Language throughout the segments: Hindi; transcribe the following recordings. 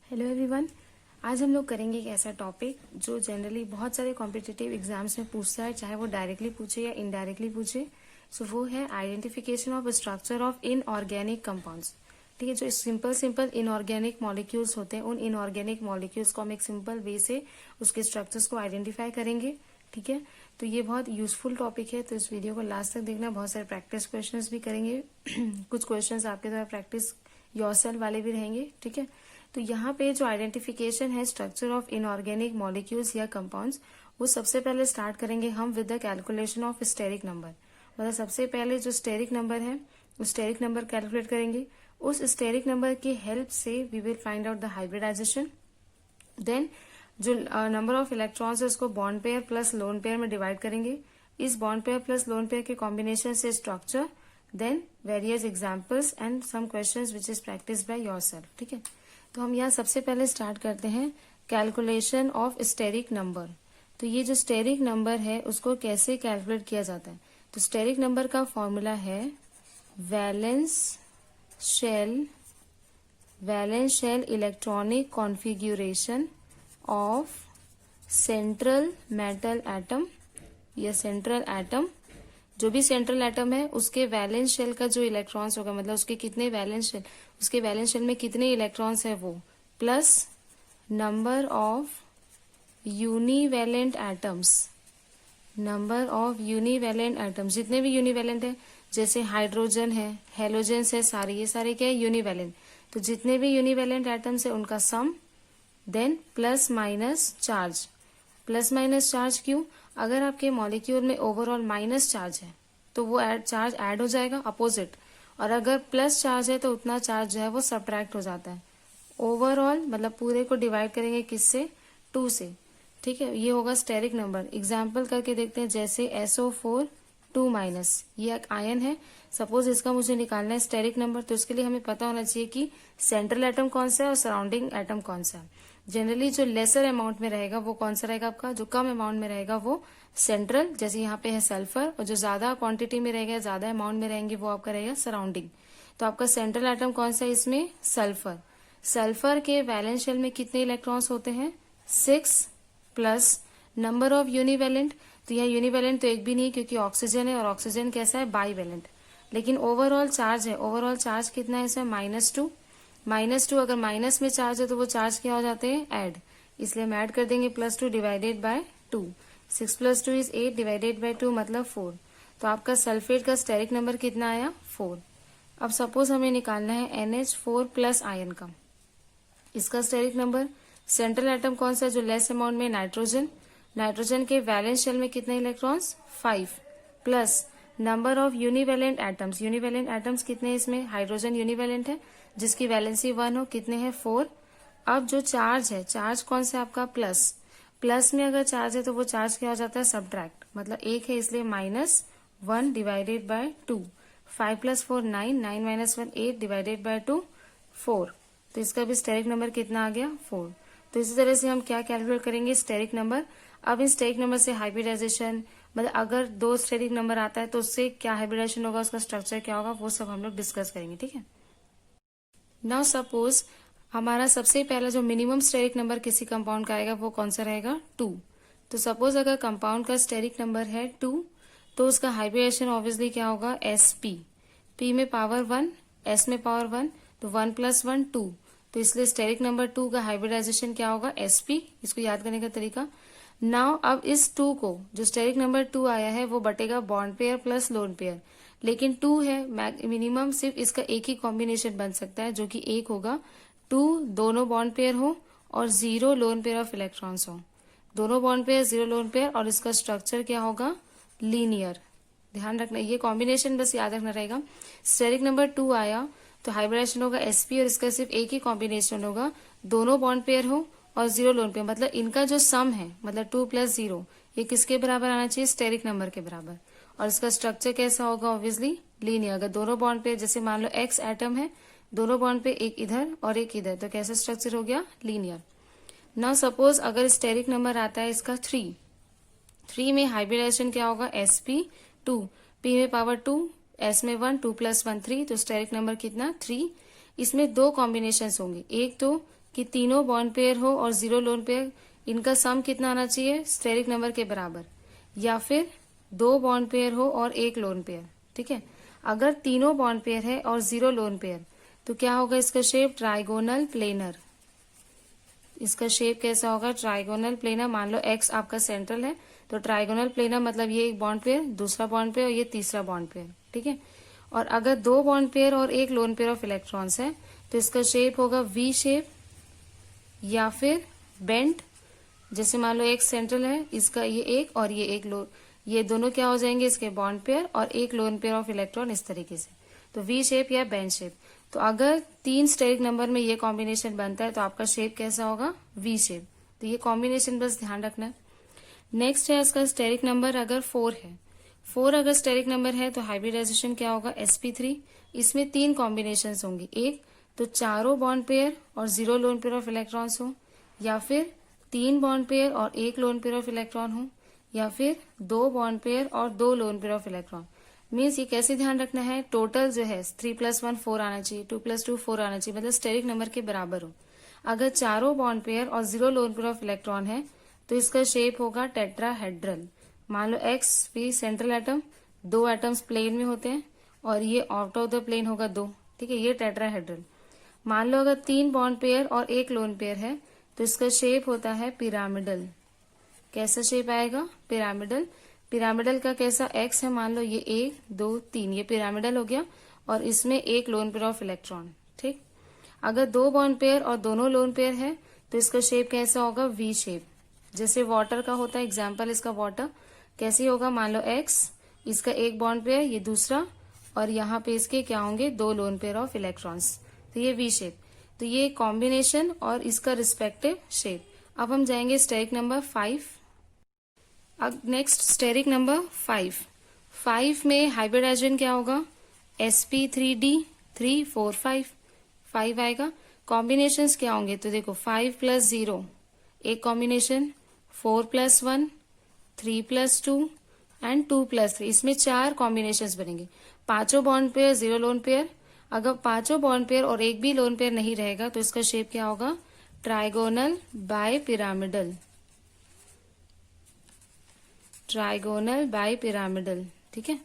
Hello everyone. आज हम लोग करेंगे एक ऐसा टॉपिक जो जनरली बहुत सारे कॉम्पिटिटिव एग्जाम्स में पूछता है, चाहे वो डायरेक्टली पूछे या इनडायरेक्टली पूछे। सो वो है identification of structure of inorganic compounds. ठीक है, जो सिंपल इनऑर्गेनिक मॉलिक्यूल्स होते हैं, उन इनऑर्गेनिक मॉलिक्यूल्स को हम एक सिंपल वे से उसके स्ट्रक्चर्स को आइडेंटिफाई करेंगे। ठीक है, तो ये बहुत यूजफुल टॉपिक है, तो इस वीडियो को लास्ट तक देखना। बहुत सारे प्रैक्टिस क्वेश्चंस भी करेंगे कुछ क्वेश्चंस आपके द्वारा प्रैक्टिस योरसेल्फ वाले भी रहेंगे। ठीक है, तो यहाँ पे जो आइडेंटिफिकेशन है स्ट्रक्चर ऑफ इनऑर्गेनिक मॉलिक्यूल्स या कंपाउंड्स, वो सबसे पहले स्टार्ट करेंगे हम with the calculation of steric number. मतलब सबसे पहले जो स्टेरिक नंबर है उस स्टेरिक नंबर कैलकुलेट करेंगे। उस स्टेरिक नंबर की हेल्प से we will find out the hybridization. Then जो नंबर ऑफ इलेक्ट्रॉन्स है उसको bond pair plus lone pair में डिवाइड करेंगे। इस bond pair plus lone pair के कॉम्बिनेशन से structure, then various examples and some questions which is practice by yourself. ठीक है, तो हम यहाँ सबसे पहले स्टार्ट करते हैं कैलकुलेशन ऑफ स्टेरिक नंबर। तो ये जो स्टेरिक नंबर है उसको कैसे कैलकुलेट किया जाता है, तो स्टेरिक नंबर का फॉर्मूला है valence shell electronic configuration of central metal atom या सेंट्रल एटम। जो भी सेंट्रल एटम है उसके वैलेंस शेल का जो इलेक्ट्रॉन्स होगा, मतलब उसके कितने वैलेंस शेल, उसके वैलेंस शेल में कितने इलेक्ट्रॉन्स है वो, plus number of univalent atoms. Number of univalent atoms, जितने भी यूनिवैलेंट है, जैसे हाइड्रोजन है, हेलोजेंस है, सारे ये सारे क्या है, यूनिवैलेंट। तो जितने भी यूनिवैलेंट एटम्स है उनका sum, then plus minus charge. Plus minus charge क्यों? अगर आपके मॉलिक्यूल में ओवरऑल माइनस चार्ज है तो वो चार्ज ऐड हो जाएगा अपोजिट, और अगर प्लस चार्ज है तो उतना चार्ज जो है वो सब्ट्रैक्ट हो जाता है। ओवरऑल मतलब पूरे को डिवाइड करेंगे किससे, 2 से। ठीक है, ये होगा स्टेरिक नंबर। एग्जाम्पल करके देखते हैं, जैसे SO4 2-, ये एक आयन है। सपोज इसका मुझे निकालना है स्टेरिक नंबर, तो इसके लिए हमें पता होना चाहिए कि सेंट्रल एटम कौन सा है और सराउंडिंग एटम कौन सा है। जनरली जो लेसर अमाउंट में रहेगा वो कौन सा रहेगा आपका, जो कम अमाउंट में रहेगा वो सेंट्रल, जैसे यहाँ पे है सल्फर, और जो ज्यादा क्वांटिटी में रहेगा, ज्यादा अमाउंट में रहेंगे, वो आपका रहेगा सराउंडिंग। तो आपका सेंट्रल एटम कौन सा है इसमें, सल्फर। सल्फर के वैलेंस शेल में कितने इलेक्ट्रॉन्स होते हैं, 6, प्लस नंबर ऑफ यूनिवैलेंट। तो यह यूनिवैलेंट तो एक भी नहीं, क्योंकि ऑक्सीजन है और ऑक्सीजन कैसा है, बाईवैलेंट। लेकिन ओवरऑल चार्ज है, ओवरऑल चार्ज कितना है इसमें, -2। -2 अगर माइनस में चार्ज है तो वो चार्ज क्या हो जाते हैं, ऐड, इसलिए हम ऐड कर देंगे +2 डिवाइडेड बाय 2। 6 + 2 = 8 डिवाइडेड बाय 2 मतलब 4। तो आपका सल्फेट का स्टेरिक नंबर कितना आया, 4। अब सपोज हमें निकालना है NH4+ आयन का, इसका स्टेरिक नंबर। सेंट्रल एटम कौन सा है जो लेस अमाउंट में, नाइट्रोजन। नाइट्रोजन के वैलेंस शेल में कितने electrons, 5, plus number of univalent atoms. Univalent atoms कितने इसमें, हाइड्रोजन यूनिवैलेंट है जिसकी वैलेंसी 1 हो, कितने हैं, 4। अब जो चार्ज है, चार्ज कौन सा आपका, प्लस। प्लस में अगर चार्ज है तो वो चार्ज क्या हो जाता है, सब्ट्रैक्ट, मतलब 1 है इसलिए -1 डिवाइडेड बाय 2। 5 + 4 9, 9 - 1 8 divided by 2 4। तो इसका भी स्टेरिक नंबर कितना आ गया, 4। तो इसी तरह से हम क्या कैलकुलेट करेंगे, स्टेरिक नंबर। अब इस स्टेरिक नंबर से हाइब्रिडाइजेशन, मतलब अगर 2 स्टेरिक नंबर आता है तो उससे क्या हाइब्रिडाइजेशन होगा, उसका स्ट्रक्चर क्या होगा, वो सब हम लोग डिस्कस करेंगे। ठीक है, नाउ सपोज हमारा सबसे पहला जो मिनिमम स्टेरिक नंबर किसी कंपाउंड का आएगा वो कौन सा रहेगा, 2। तो सपोज अगर कंपाउंड का स्टेरिक नंबर है 2, तो उसका हाइब्रिडाइजेशन ऑब्वियसली क्या होगा, sp। p में पावर 1, s में पावर 1, तो 1 + 1 2। तो इसलिए स्टेरिक नंबर 2 का हाइब्रिडाइजेशन क्या होगा, sp। इसको याद करने का तरीका, नाउ अब इस 2 को, जो स्टेरिक नंबर 2 आया है वो बटेगा bond pair plus lone pair. लेकिन 2 है, मिनिमम सिर्फ इसका एक ही कॉम्बिनेशन बन सकता है, जो कि 1 होगा। 2 दोनों बॉन्ड पेयर हो और 0 लोन पेयर ऑफ इलेक्ट्रॉन्स हो। दोनों बॉन्ड पेयर, 0 लोन पेयर, और इसका स्ट्रक्चर क्या होगा, लीनियर। ध्यान रखना, ये कॉम्बिनेशन बस याद रखना रहेगा। स्टेरिक नंबर 2 आया तो हाइब्रिडाइजेशन होगा sp, और इसका सिर्फ एक ही कॉम्बिनेशन होगा, दोनों बॉन्ड पेयर हो और 0 लोन पेयर, मतलब इनका जो सम है, मतलब 2 + 0, ये किसके बराबर आना चाहिए, स्टेरिक नंबर के बराबर। और इसका स्ट्रक्चर कैसा होगा, ऑब्वियसली लीनियर। अगर दोनों बॉन्ड पे, जैसे मान लो X एटम है, दोनों बॉन्ड पे एक इधर और एक इधर, तो कैसा स्ट्रक्चर हो गया, लीनियर। नाउ सपोज अगर स्टेरिक नंबर आता है इसका 3 में हाइब्रिडाइजेशन क्या होगा, sp2, p में पावर 2, s में 1, 2 + 1 3, तो स्टेरिक नंबर कितना, 3। इसमें 2 कॉम्बिनेशन होंगे, एक तो कि तीनों बॉन्ड पेयर हो और 0 लोन पेयर, इनका सम कितना आना चाहिए, स्टेरिक नंबर के बराबर, या फिर 2 बॉन्ड पेयर हो और 1 लोन पेयर। ठीक है, अगर तीनों बॉन्ड पेयर है और 0 लोन पेयर तो क्या होगा इसका शेप, ट्राइगोनल प्लेनर। इसका शेप कैसा होगा, ट्राइगोनल प्लेनर। मान लो एक्स आपका सेंट्रल है तो ट्राइगोनल प्लेनर मतलब ये एक बॉन्ड पेयर, दूसरा बॉन्ड पेयर और ये तीसरा बॉन्ड पेयर। ठीक है, और अगर 2 बॉन्ड पेयर और 1 लोन पेयर ऑफ इलेक्ट्रॉन्स है तो इसका शेप होगा वी शेप या फिर बेंट। जैसे मान लो एक सेंट्रल है, इसका ये एक और ये एक लोन, ये दोनों क्या हो जाएंगे, इसके बॉन्ड पेयर और 1 लोन पेयर ऑफ इलेक्ट्रॉन, इस तरीके से। तो वी शेप या बेंट शेप। तो अगर 3 स्टेरिक नंबर में ये कॉम्बिनेशन बनता है तो आपका शेप कैसा होगा, वी शेप। तो ये कॉम्बिनेशन बस ध्यान रखना है। नेक्स्ट है इसका स्टेरिक नंबर अगर 4 है, 4 अगर स्टेरिक नंबर है तो हाइब्रिडाइजेशन क्या होगा, sp3। इसमें 3 कॉम्बिनेशन होंगे, एक तो चारों बॉन्ड पेयर और 0 लोन पेयर ऑफ इलेक्ट्रॉन्स हो, या फिर 3 बॉन्ड पेयर और 1 लोन पेयर ऑफ इलेक्ट्रॉन हो, या फिर 2 बॉन्ड पेयर और 2 loan pair of electron. Means ये कैसे ध्यान रखना है, टोटल जो है 3 + 1 4 आना चाहिए, 2 + 2 4 आना चाहिए, मतलब स्टेरिक नंबर के बराबर हो। अगर चारों बॉन्ड पेयर और 0 लोन पेयर ऑफ इलेक्ट्रॉन है तो इसका शेप होगा टेट्राहेड्रल। मान लो एक्स भी सेंट्रल एटम, 2 एटम्स प्लेन में होते हैं और ये आउट ऑफ द प्लेन होगा 2। ठीक है, ये टेट्राहेड्रल। मान लो अगर 3 बॉन्ड पेयर और 1 लोन पेयर है तो इसका शेप होता है पिरामिडल। कैसा शेप आएगा, पिरामिडल। पिरामिडल का कैसा, एक्स है मान लो, ये 1 2 3, ये पिरामिडल हो गया और इसमें 1 लोन पेयर ऑफ इलेक्ट्रॉन। ठीक, अगर 2 बॉन्ड पेयर और दोनों लोन पेयर है तो इसका शेप कैसा होगा, वी शेप। जैसे वाटर का होता है, एग्जाम्पल इसका वाटर कैसे होगा, मान लो एक्स, इसका 1 बॉन्ड पेयर, ये दूसरा, और यहाँ पे इसके क्या होंगे, 2 लोन पेयर ऑफ इलेक्ट्रॉन्स, तो ये वी शेप। तो ये कॉम्बिनेशन और इसका रिस्पेक्टिव शेप। अब हम जाएंगे स्टेरिक नंबर 5। अब नेक्स्ट स्टेरिक नंबर 5। 5 में हाइब्रिडाइजेशन क्या होगा, sp3d 3 4 5 आएगा। कॉम्बिनेशंस क्या होंगे, तो देखो 5 + 0 एक कॉम्बिनेशन, 4 + 1, 3 + 2 एंड 2 + 3, इसमें 4 कॉम्बिनेशंस बनेंगे। पांचों बॉन्ड पेयर 0 लोन पेयर। अगर पांचों बॉन्ड पेयर और एक भी लोन पेयर नहीं रहेगा तो इसका शेप क्या होगा, trigonal bipyramidal. Trigonal bipyramidal. ठीक है,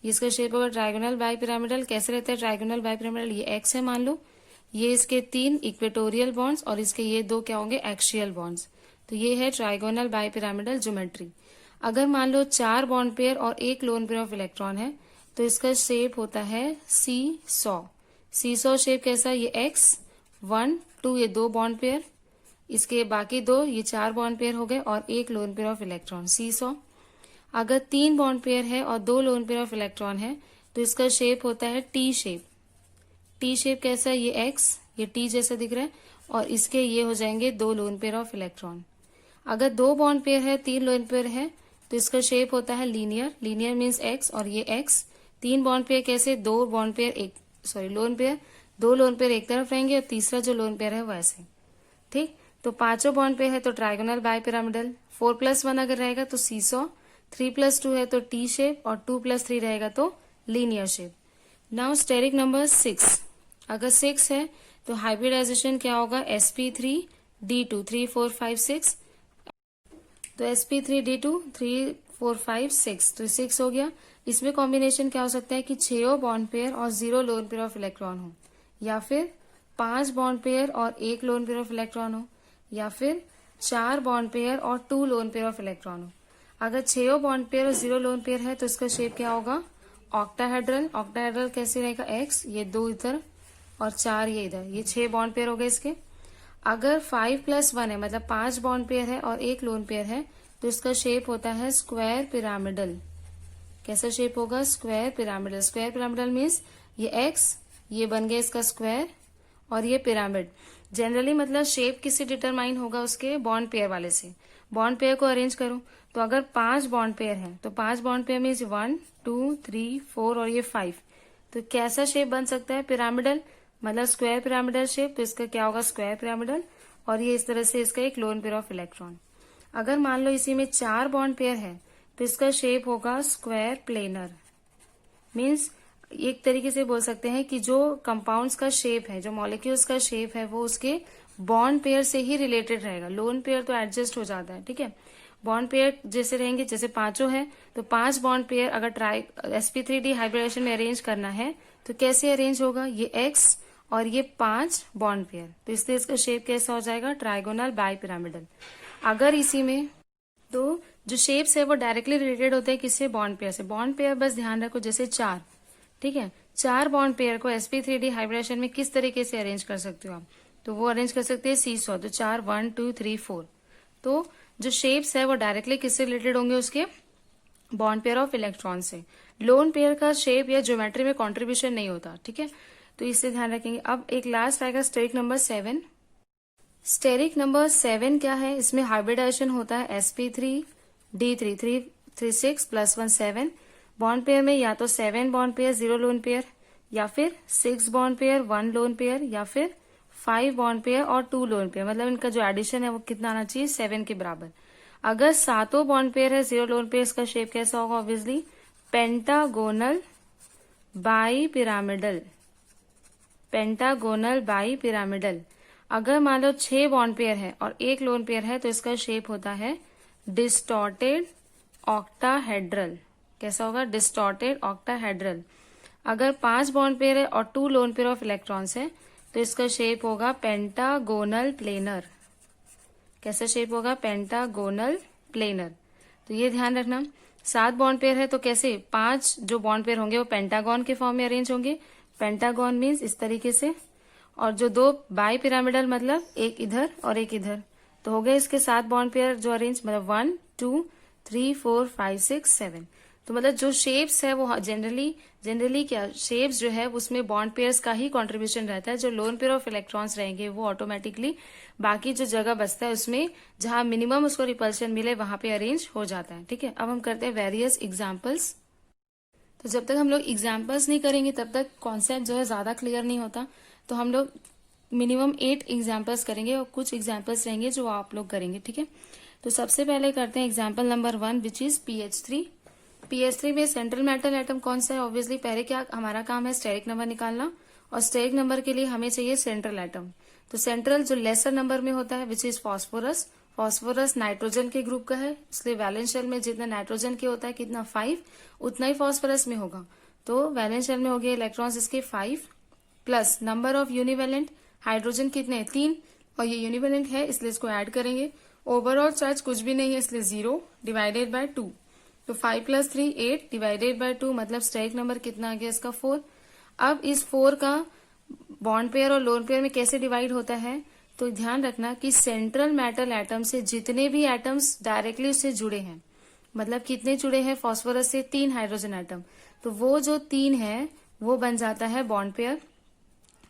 इसका शेप होगा ट्राइगोनल बाय पिरामिडल। कैसे रहता है ट्राइगोनल बाय पिरामिडल, ये एक्स है मान लो, ये इसके 3 इक्वेटोरियल बॉन्ड्स और इसके ये 2 क्या होंगे, एक्सियल बॉन्ड्स। तो ये है ट्राइगोनल बाय पिरामिडल ज्योमेट्री। अगर मान लो 4 बॉन्ड पेयर और 1 लोन पेयर ऑफ इलेक्ट्रॉन है तो इसका शेप होता है सी सॉ। सी सॉ शेप कैसा, ये एक्स 1 2, ये 2 बॉन्ड पेयर, इसके बाकी 2, ये 4 बॉन्ड पेयर हो गए और 1 lone pair of electron, seesaw. अगर 3 बॉन्ड पेयर है और 2 लोन पेयर ऑफ इलेक्ट्रॉन है तो इसका शेप होता है टी शेप। टी शेप कैसा है, ये एक्स, ये टी जैसा दिख रहा है और इसके ये हो जाएंगे 2 लोन पेयर ऑफ इलेक्ट्रॉन। अगर 2 बॉन्ड पेयर है 3 लोन पेयर है तो इसका शेप होता है लीनियर। लीनियर मीन्स एक्स और ये एक्स। 3 बॉन्ड पेयर कैसे, 2 bond pair lone pair, 2 lone pair एक तरफ रहेंगे और तीसरा जो लोन पेयर है वो ऐसे। ठीक, तो पांचों बॉन्ड पेयर है तो ट्राइगोनल बाय पिरामिडल। 4 + 1 अगर रहेगा तो सीसॉ, 3 + 2 है तो टी शेप और 2 + 3 रहेगा तो linear shape. Now steric number 6। अगर 6 है तो हाइब्रिडाइजेशन क्या होगा, sp3d2 3 4 5 6। तो sp3d2 3 4 5 6, तो 6 हो गया। इसमें कॉम्बिनेशन क्या हो सकता है कि 6 बॉन्ड पेयर और 0 लोन पेयर ऑफ इलेक्ट्रॉन हो, या फिर 5 बॉन्ड पेयर और 1 लोन पेयर ऑफ इलेक्ट्रॉन हो, या फिर 4 बॉन्ड पेयर और 2 लोन पेयर ऑफ इलेक्ट्रॉन हो। अगर 6 बॉन्ड पेयर और 0 लोन पेयर है तो इसका शेप क्या होगा, ऑक्टाहेड्रल। ऑक्टाहेड्रल कैसे रहेगा, एक्स, ये 2 इधर और 4 ये इधर, ये 6 बॉन्ड पेयर हो गए इसके। अगर 5 + 1 है मतलब 5 बॉन्ड पेयर है और 1 लोन पेयर है तो इसका शेप होता है स्क्वायर पिरामिडल। कैसा शेप होगा, square pyramidal. Square pyramidal means ये एक्स, ये बन गया इसका स्क्वायर और ये पिरामिड। जनरली मतलब शेप किससे डिटरमाइन होगा, उसके बॉन्ड पेयर वाले से। बॉन्ड पेयर को अरेंज करो तो अगर 5 बॉन्ड पेयर है तो 5 बॉन्ड पेयर मीन्स 1 2 3 4 और ये 5, तो कैसा शेप बन सकता है, पिरामिडल, मतलब स्क्वायर पिरामिडल शेप। तो इसका क्या होगा, स्क्वायर पिरामिडल, और ये इस तरह से इसका एक लोन पेयर ऑफ इलेक्ट्रॉन। अगर मान लो इसी में 4 बॉन्ड पेयर है तो इसका शेप होगा स्क्वायर प्लेनर। मीन्स एक तरीके से बोल सकते हैं कि जो कंपाउंड्स का शेप है, जो मॉलिक्यूल्स का शेप है वो उसके बॉन्ड पेयर से ही रिलेटेड रहेगा, लोन पेयर तो एडजस्ट हो जाता है, ठीक है। बॉन्ड पेयर जैसे रहेंगे, जैसे पांचों है तो 5 बॉन्ड पेयर अगर sp3d हाइब्रिडेशन में अरेंज करना है तो कैसे अरेंज होगा, ये x और ये 5 बॉन्ड पेयर, तो इसलिए इसका शेप कैसा हो जाएगा, ट्राइगोनल बाई पिरामिडल। अगर इसी में तो जो शेप्स है वो डायरेक्टली रिलेटेड होते हैं किससे, बॉन्ड पेयर से। बॉन्ड पेयर बस ध्यान रखो, जैसे 4, ठीक है, 4 बॉन्ड पेयर को sp3d हाइब्रिडेशन में किस तरीके से अरेंज कर सकते हो आप, तो वो अरेंज कर सकते हैं सीसॉ, तो 4 1 2 3 4। तो जो शेप्स है वो डायरेक्टली किससे रिलेटेड होंगे, उसके बॉन्ड पेयर ऑफ इलेक्ट्रॉन से। लोन पेयर का शेप या ज्योमेट्री में कॉन्ट्रीब्यूशन नहीं होता, ठीक है, तो इससे ध्यान रखेंगे। अब एक लास्ट आएगा स्टेरिक नंबर 7। स्टेरिक नंबर 7 क्या है, इसमें हाइब्रिडाइजेशन होता है sp3d3 3 6 + 1 7। बॉन्ड पेयर में या तो 7 बॉन्ड पेयर 0 लोन पेयर, या फिर 6 बॉन्ड पेयर 1 लोन पेयर, या फिर 5 बॉन्ड पेयर और 2 लोन पेयर, मतलब इनका जो एडिशन है वो कितना आना चाहिए, 7 के बराबर। अगर सातों बॉन्ड पेयर है 0 लोन पेयर, इसका शेप कैसा होगा, obviously pentagonal bi pyramidal, pentagonal bi pyramidal. अगर मान लो 6 बॉन्ड पेयर है और 1 लोन पेयर है तो इसका शेप होता है डिस्टॉर्टेड ऑक्टाहेड्रल। कैसा होगा, डिस्टॉर्टेड ऑक्टाहेड्रल। अगर 5 बॉन्ड पेयर है और 2 लोन पेयर ऑफ इलेक्ट्रॉन्स है तो इसका शेप होगा पेंटागोनल प्लेनर। कैसा शेप होगा, पेंटागोनल प्लेनर। तो ये ध्यान रखना। 7 बॉन्ड पेयर है तो कैसे, 5 जो बॉन्ड पेयर होंगे वो पेंटागन के फॉर्म में अरेंज होंगे। पेंटागन मीन्स इस तरीके से, और जो 2 बाई पिरामिडल मतलब एक इधर और एक इधर, तो हो गए इसके 7 बॉन्ड पेयर जो अरेंज, मतलब 1 2 3 4 5 6 7। तो मतलब जो शेप्स है वो जनरली क्या शेप्स जो है उसमें बॉन्ड पेयर्स का ही कंट्रीब्यूशन रहता है। जो लोन पेयर ऑफ इलेक्ट्रॉन्स रहेंगे वो ऑटोमेटिकली बाकी जो जगह बचता है उसमें जहां मिनिमम उसको रिपल्शन मिले वहां पे अरेंज हो जाता है, ठीक है। अब हम करते हैं वेरियस एग्जाम्पल्स। तो जब तक हम लोग एग्जाम्पल्स नहीं करेंगे तब तक कॉन्सेप्ट जो है ज्यादा क्लियर नहीं होता, तो हम लोग मिनिमम 8 एग्जाम्पल्स करेंगे और कुछ एग्जाम्पल्स रहेंगे जो आप लोग करेंगे, ठीक है। तो सबसे पहले करते हैं example number 1 which is pH3। pH3 में सेंट्रल मेटल एटम कौन सा है, ऑब्वियसली पहले क्या हमारा काम है स्टेरिक नंबर निकालना, और स्टेरिक नंबर के लिए हमें चाहिए सेंट्रल एटम। तो सेंट्रल जो लेसर नंबर में होता है which is phosphorus. Phosphorus nitrogen के ग्रुप का है, इसलिए वैलेंस शेल में जितना नाइट्रोजन के होता है कितना 5, उतना ही फॉस्फोरस में होगा। तो वैलेंस शेल में हो गए इलेक्ट्रॉन्स इसके 5 प्लस नंबर ऑफ यूनिवेलेंट, हाइड्रोजन कितने 3, और ये यूनिवेलेंट है इसलिए इसको ऐड करेंगे। ओवरऑल चार्ज कुछ भी नहीं है इसलिए 0 डिवाइडेड बाय 2, तो 5 + 3 8 डिवाइडेड बाय 2, मतलब स्टेरिक नंबर कितना आ गया इसका 4। अब इस 4 का बॉन्ड पेयर और लोन पेयर में कैसे डिवाइड होता है, तो ध्यान रखना कि सेंट्रल मेटल एटम से जितने भी एटम्स डायरेक्टली उससे जुड़े हैं, मतलब कितने जुड़े हैं, फॉस्फोरस से 3 हाइड्रोजन एटम, तो वो जो 3 है वो बन जाता है बॉन्ड पेयर,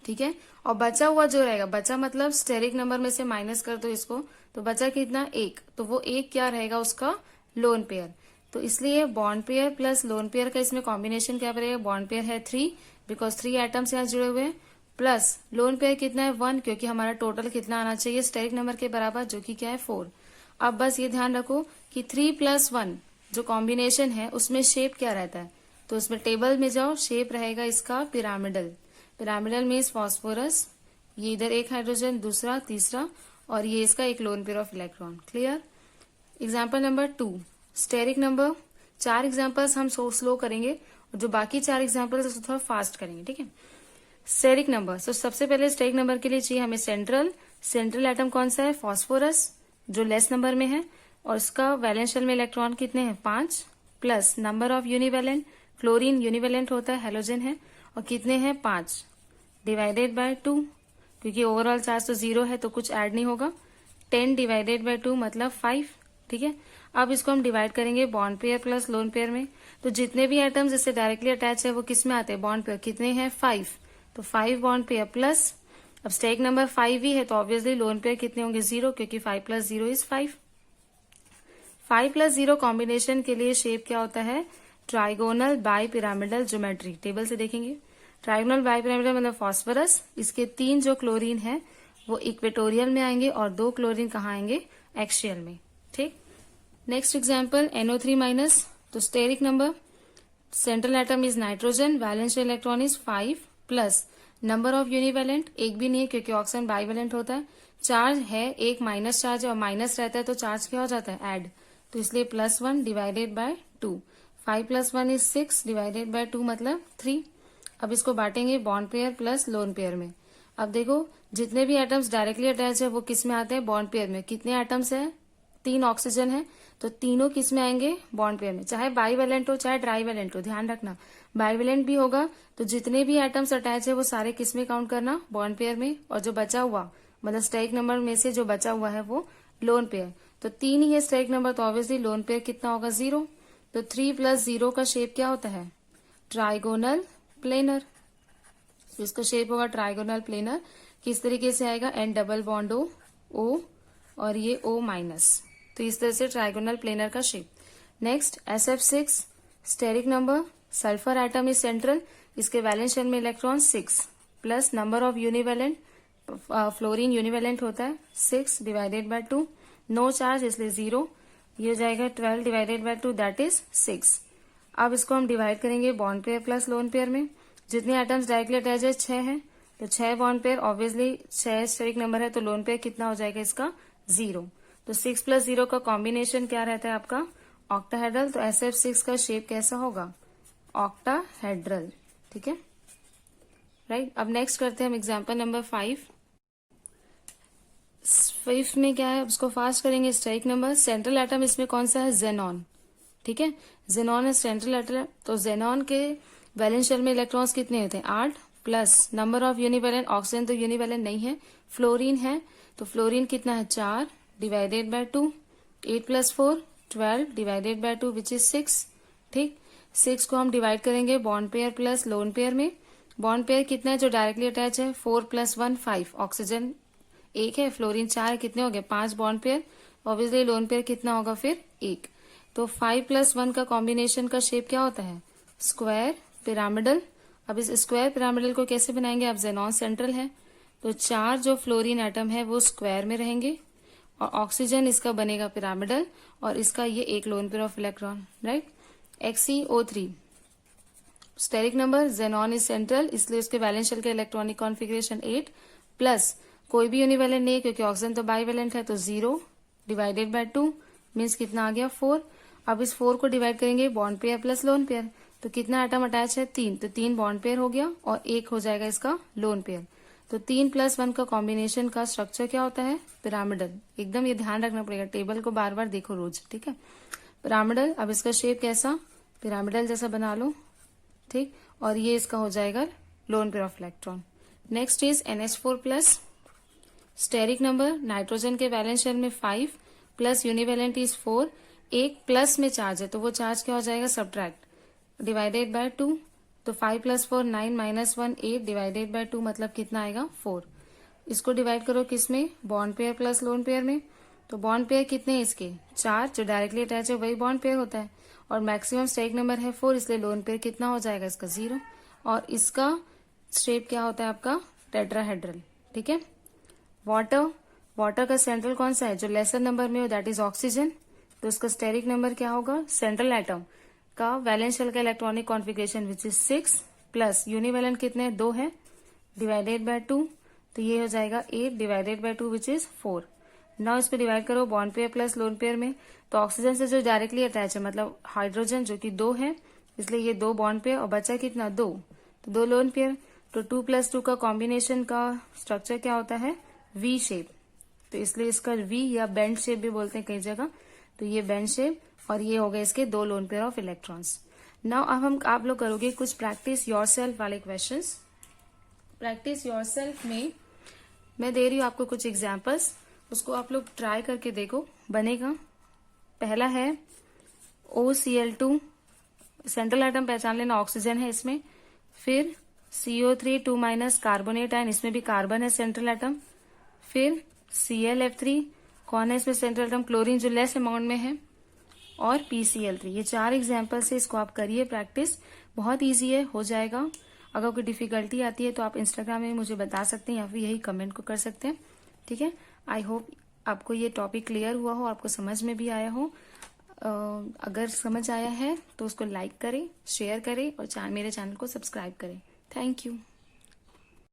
ठीक है। और बचा हुआ जो रहेगा, बचा मतलब स्टेरिक नंबर में से माइनस कर दो इसको, तो बचा कितना 1, तो वो 1 क्या रहेगा उसका लोन पेयर। तो इसलिए bond pair plus lone pair का इसमें कॉम्बिनेशन क्या रहेगा, बॉन्ड पेयर है 3 बिकॉज 3 एटम्स यहाँ जुड़े हुए हैं, प्लस लोन पेयर कितना है 1 क्योंकि हमारा टोटल कितना आना चाहिए स्टेरिक नंबर के बराबर जो कि क्या है 4। अब बस ये ध्यान रखो कि 3 + 1 जो कॉम्बिनेशन है उसमें शेप क्या रहता है, तो उसमें टेबल में जाओ, शेप रहेगा इसका पिरामिडल। पिरामिडल मीन्स फॉस्फोरस, ये इधर एक हाइड्रोजन, दूसरा, तीसरा, और ये इसका एक lone pair of electron. Clear. Example number 2 steric number. 4 examples हम स्लो करेंगे और जो बाकी 4 एग्जाम्पल्स उसको थोड़ा फास्ट करेंगे, ठीक है। स्टेरिक नंबर, तो सबसे पहले स्टेरिक नंबर के लिए चाहिए हमें सेंट्रल एटम कौन सा है, फॉस्फोरस जो लेस नंबर में है, और इसका वैलेंस शेल में इलेक्ट्रॉन कितने हैं 5, प्लस नंबर ऑफ यूनिवेलेंट, क्लोरीन यूनिवेलेंट होता है, हेलोजन है, और कितने हैं 5 डिवाइडेड बाय 2, क्योंकि ओवरऑल चार्ज तो 0 है तो कुछ ऐड नहीं होगा। 10 डिवाइडेड बाय 2 मतलब 5, ठीक है। अब इसको हम डिवाइड करेंगे bond pair plus lone pair में, तो जितने भी एटम्स इससे डायरेक्टली अटैच है वो किस में आते हैं, बॉन्ड पेयर। कितने हैं 5, तो 5 बॉन्ड पेयर प्लस, अब स्टेरिक नंबर 5 ही है तो ऑब्वियसली लोन पेयर कितने होंगे 0, क्योंकि 5 + 0 = 5। 5 + 0 कॉम्बिनेशन के लिए शेप क्या होता है, trigonal bi pyramidal geometry. Table से देखेंगे, ट्राइगोनल बाई पिरामिडल मतलब फॉस्फोरस, इसके 3 जो क्लोरीन है वो इक्वेटोरियल में आएंगे और 2 क्लोरीन कहाँ आएंगे, एक्सियल में, ठीक। नेक्स्ट एग्जाम्पल NO3-, तो steric number, central atom is nitrogen, valence electron is 5 plus number of univalent, एक भी नहीं है क्योंकि ऑक्सीजन बाइवेलेंट होता है, चार्ज है, एक माइनस चार्ज है और माइनस रहता है तो चार्ज क्या हो जाता है, ऐड। तो इसलिए +1 divided by 2। 5 + 1 is 6 divided by 2 मतलब 3। अब इसको बांटेंगे bond pair plus lone pair में। अब देखो जितने भी एटम्स डायरेक्टली अटैच है वो किस में आते हैं, बॉन्ड पेयर में। कितने एटम्स है, 3 ऑक्सीजन है, तो तीनों किस में आएंगे, बॉन्ड पेयर में। चाहे बाईवेलेंट हो चाहे ट्राईवेलेंट हो, ध्यान रखना बाईवेलेंट भी होगा तो जितने भी एटम्स अटैच है वो सारे किस में काउंट करना, बॉन्ड पेयर में। और जो बचा हुआ मतलब स्टेरिक नंबर में से जो बचा हुआ है वो लोन पेयर। तो 3 ही है स्टेरिक नंबर, तो ऑब्वियसली लोन पेयर कितना होगा, 0। तो 3 + 0 का शेप क्या होता है, ट्राइगोनल प्लेनर। तो इसका शेप होगा ट्राइगोनल प्लेनर। किस तरीके से आएगा, N डबल बॉन्ड O और ये O-। तो इस तरह से ट्राइगोनल प्लेनर का shape. Next SF6 steric number, sulphur atom is central, इसके वैलेंस शेल में electron 6 plus number of univalent, fluorine univalent होता है 6 डिवाइडेड बाय 2। नो चार्ज इसलिए 0। ये हो जाएगा 12 डिवाइडेड बाय 2 दैट इज 6। अब इसको हम डिवाइड करेंगे bond pair plus lone pair में। जितने एटम्स डायरेक्टली अटैच है 6 है, तो 6 bond pair, obviously 6 steric number है तो लोन पेयर कितना हो जाएगा इसका, 0। तो 6 + 0 का कॉम्बिनेशन क्या रहता है आपका, ऑक्टाहेड्रल। तो SF6 का शेप कैसा होगा, ऑक्टाहेड्रल। ठीक है, राइट। अब नेक्स्ट करते हैं हम एग्जाम्पल नंबर 5 में क्या है, उसको फास्ट करेंगे। स्टेरिक नंबर, सेंट्रल एटम इसमें कौन सा है, जेनॉन। ठीक है, जेनॉन है सेंट्रल एटम। तो जेनॉन के वैलेंस शेल में इलेक्ट्रॉन्स कितने होते हैं, 8 प्लस नंबर ऑफ यूनिवेलेंट, ऑक्सीजन तो यूनिवेलेंट नहीं है, फ्लोरीन है, तो फ्लोरीन कितना है, 4 divided by 2। 8 + 4 12 divided by 2 which is 6। ठीक, 6 को हम डिवाइड करेंगे bond pair plus lone pair में। बॉन्ड पेयर कितना है जो डायरेक्टली अटैच है, 4 + 1 5, ऑक्सीजन 1 है, फ्लोरीन 4 है, कितने हो गए, 5 bond pair. Obviously lone pair कितना होगा फिर, 1। तो 5 + 1 का कॉम्बिनेशन का शेप क्या होता है, स्क्वायर पिरामिडल। अब इस स्क्वायर पिरामिडल को कैसे बनाएंगे, अब जेनॉन सेंट्रल है तो 4 जो फ्लोरीन एटम है वो स्क्वायर में रहेंगे और ऑक्सीजन इसका बनेगा पिरामिडल और इसका ये एक lone pair of electron, right. XeO3 steric number, xenon is central इसलिए उसके वैलेंस शेल का इलेक्ट्रॉनिक कॉन्फिगरेशन 8 प्लस कोई भी यूनिवेलेंट नहीं क्योंकि ऑक्सीजन तो बाईवेलेंट है, तो 0 डिवाइडेड बाय 2 मीन्स कितना आ गया, 4। अब इस 4 को डिवाइड करेंगे bond pair plus lone pair. तो कितना एटम अटैच है, 3, तो 3 बॉन्ड पेयर हो गया और 1 हो जाएगा इसका लोन पेयर। तो 3 + 1 का कॉम्बिनेशन का स्ट्रक्चर क्या होता है, पिरामिडल। एकदम ये ध्यान रखना पड़ेगा, टेबल को बार बार देखो रोज, ठीक है। पिरामिडल, अब इसका शेप कैसा, पिरामिडल जैसा बना लो, ठीक। और ये इसका हो जाएगा lone pair of electron. Next is NH4+, steric number, nitrogen के वैलेंस शेल में 5 प्लस यूनिवेलेंट इज 4, एक प्लस में चार्ज है तो वो चार्ज क्या हो जाएगा, सब्ट्रैक्ट डिवाइडेड बाय 2। तो 5 + 4 9 - 1 8 डिवाइडेड बाय 2 मतलब कितना आएगा, 4। इसको डिवाइड करो किस में, bond pair plus lone pair में। तो बॉन्ड पेयर कितने हैं इसके, 4, जो डायरेक्टली अटैच है वही बॉन्ड पेयर होता है और मैक्सिमम स्टेरिक नंबर है 4 इसलिए लोन पेयर कितना हो जाएगा इसका, 0। और इसका शेप क्या होता है आपका, टेट्राहेड्रल। ठीक है। वाटर का सेंट्रल कौन सा है, जो लेसर नंबर में हो दैट इज ऑक्सीजन। तो उसका स्टेरिक नंबर क्या होगा, सेंट्रल एटम का वैलेंस शेल का electronic configuration which is 6 plus univalent कितने, 2 है डिवाइडेड बाय 2। तो ये हो जाएगा 8 divided by 2 which is 4। Now इसको डिवाइड करो bond pair plus lone pair में। तो ऑक्सीजन से जो डायरेक्टली अटैच है मतलब हाइड्रोजन जो कि 2 है इसलिए ये 2 बॉन्ड पेयर और बचा कितना, 2, तो 2 लोन पेयर। तो 2 + 2 का कॉम्बिनेशन का स्ट्रक्चर क्या होता है, V शेप। तो इसलिए इसका V या बेंड शेप भी बोलते हैं कई जगह। तो ये बेंड शेप और ये हो गए इसके 2 loan pair of electrons. Now अब आप लोग करोगे कुछ प्रैक्टिस योरसेल्फ वाले क्वेश्चंस। प्रैक्टिस योरसेल्फ में मैं दे रही हूँ आपको कुछ एग्जांपल्स, उसको आप लोग ट्राई करके देखो, बनेगा। पहला है OCl2, सेंट्रल एटम पहचान लेना, ऑक्सीजन है इसमें। फिर CO3 2- कार्बोनेट आयन, इसमें भी कार्बन है सेंट्रल एटम। फिर ClF3 कौन है इसमें सेंट्रल एटम, क्लोरीन जो लेस अमाउंट में है। और PCl3, ये 4 एग्जाम्पल से इसको आप करिए प्रैक्टिस, बहुत इजी है, हो जाएगा। अगर कोई डिफिकल्टी आती है तो आप इंस्टाग्राम में मुझे बता सकते हैं या फिर यही कमेंट को कर सकते हैं, ठीक है। आई होप आपको ये टॉपिक क्लियर हुआ हो, आपको समझ में भी आया हो। अगर समझ आया है तो उसको लाइक करें, शेयर करें और मेरे चैनल को सब्सक्राइब करें। Thank you.